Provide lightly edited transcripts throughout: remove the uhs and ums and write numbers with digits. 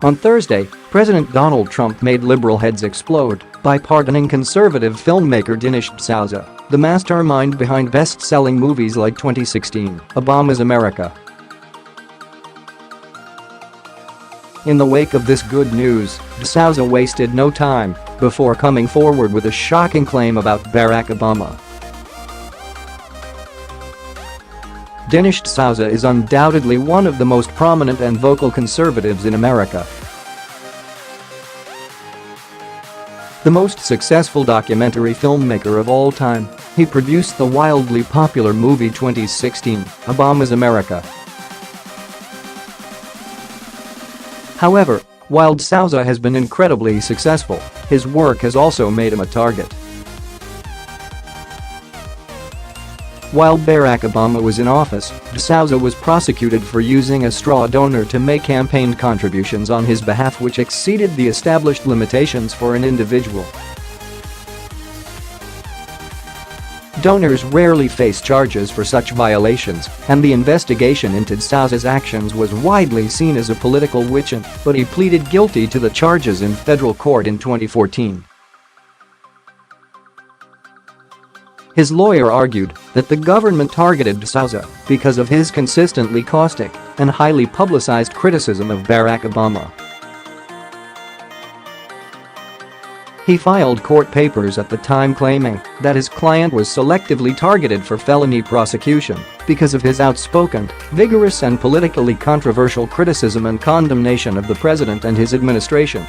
On Thursday, President Donald Trump made liberal heads explode by pardoning conservative filmmaker Dinesh D'Souza, the mastermind behind best-selling movies like 2016, Obama's America. In the wake of this good news, D'Souza wasted no time before coming forward with a shocking claim about Barack Obama. Dinesh D'Souza is undoubtedly one of the most prominent and vocal conservatives in America. The most successful documentary filmmaker of all time, he produced the wildly popular movie 2016, Obama's America. However, while D'Souza has been incredibly successful, his work has also made him a target. While Barack Obama was in office, D'Souza was prosecuted for using a straw donor to make campaign contributions on his behalf which exceeded the established limitations for an individual. Donors rarely face charges for such violations, and the investigation into D'Souza's actions was widely seen as a political witch hunt, but he pleaded guilty to the charges in federal court in 2014. His lawyer argued that the government targeted D'Souza because of his consistently caustic and highly publicized criticism of Barack Obama. He filed court papers at the time claiming that his client was selectively targeted for felony prosecution because of his outspoken, vigorous and politically controversial criticism and condemnation of the president and his administration.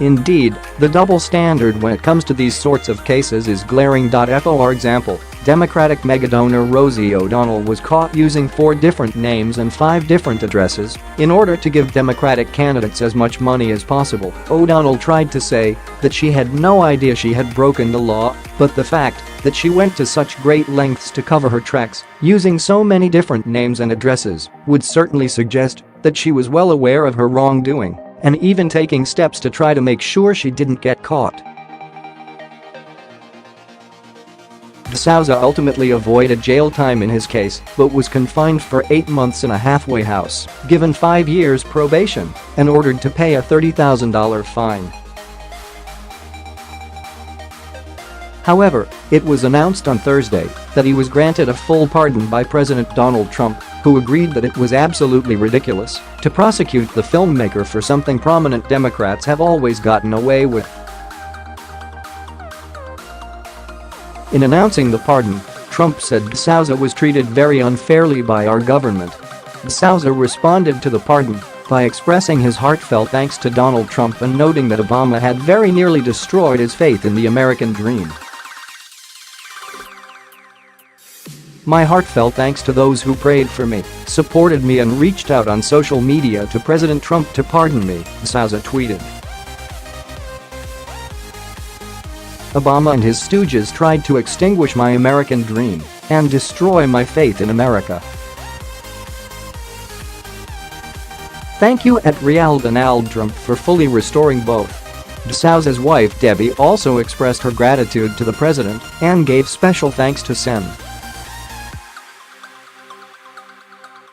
Indeed, the double standard when it comes to these sorts of cases is glaring. For example, Democratic megadonor Rosie O'Donnell was caught using 4 different names and 5 different addresses in order to give Democratic candidates as much money as possible. O'Donnell tried to say that she had no idea she had broken the law, but the fact that she went to such great lengths to cover her tracks using so many different names and addresses would certainly suggest that she was well aware of her wrongdoing and even taking steps to try to make sure she didn't get caught. D'Souza ultimately avoided jail time in his case but was confined for 8 months in a halfway house, given 5 years probation, and ordered to pay a $30,000 fine. However, it was announced on Thursday that he was granted a full pardon by President Donald Trump, who agreed that it was absolutely ridiculous to prosecute the filmmaker for something prominent Democrats have always gotten away with. In announcing the pardon, Trump said D'Souza was treated very unfairly by our government. D'Souza responded to the pardon by expressing his heartfelt thanks to Donald Trump and noting that Obama had very nearly destroyed his faith in the American dream. My heartfelt thanks to those who prayed for me, supported me and reached out on social media to President Trump to pardon me, D'Souza tweeted. Obama and his stooges tried to extinguish my American dream and destroy my faith in America. Thank you at Real Donald Trump for fully restoring both. D'Souza's wife Debbie also expressed her gratitude to the president and gave special thanks to Sen.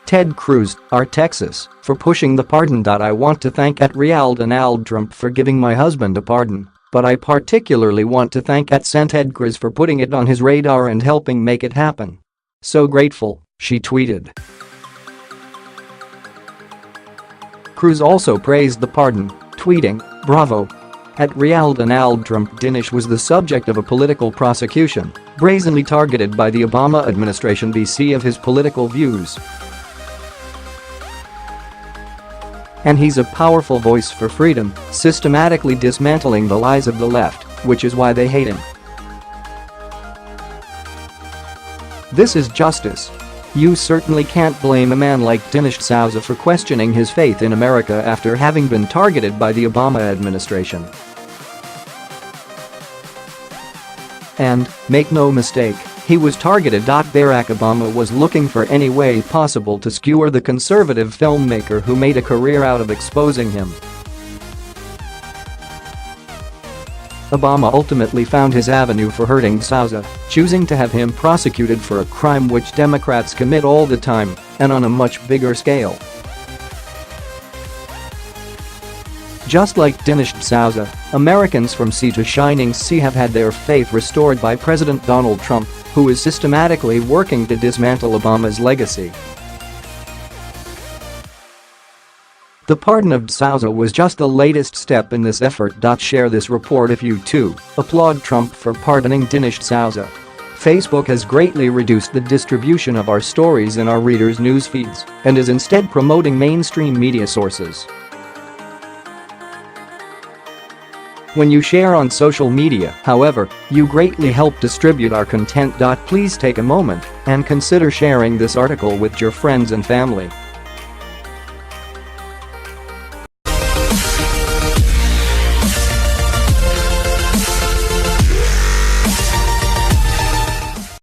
Ted Cruz, our Texas, for pushing the pardon. I want to thank at Real Donald Trump for giving my husband a pardon, but I particularly want to thank at Ted Cruz for putting it on his radar and helping make it happen. So grateful, she tweeted. Cruz also praised the pardon, tweeting, "Bravo. At Real Donald Trump, Dinesh was the subject of a political prosecution, brazenly targeted by the Obama administration because of his political views. And he's a powerful voice for freedom, systematically dismantling the lies of the left, which is why they hate him. This is justice. You certainly can't blame a man like Dinesh D'Souza for questioning his faith in America after having been targeted by the Obama administration. And, make no mistake, he was targeted. Barack Obama was looking for any way possible to skewer the conservative filmmaker who made a career out of exposing him. Obama ultimately found his avenue for hurting D'Souza, choosing to have him prosecuted for a crime which Democrats commit all the time and on a much bigger scale. Just like Dinesh D'Souza, Americans from sea to shining sea have had their faith restored by President Donald Trump, who is systematically working to dismantle Obama's legacy. The pardon of D'Souza was just the latest step in this effort. Share this report if you too applaud Trump for pardoning Dinesh D'Souza. Facebook has greatly reduced the distribution of our stories in our readers' news feeds and is instead promoting mainstream media sources. When you share on social media, however, you greatly help distribute our content. Please take a moment and consider sharing this article with your friends and family.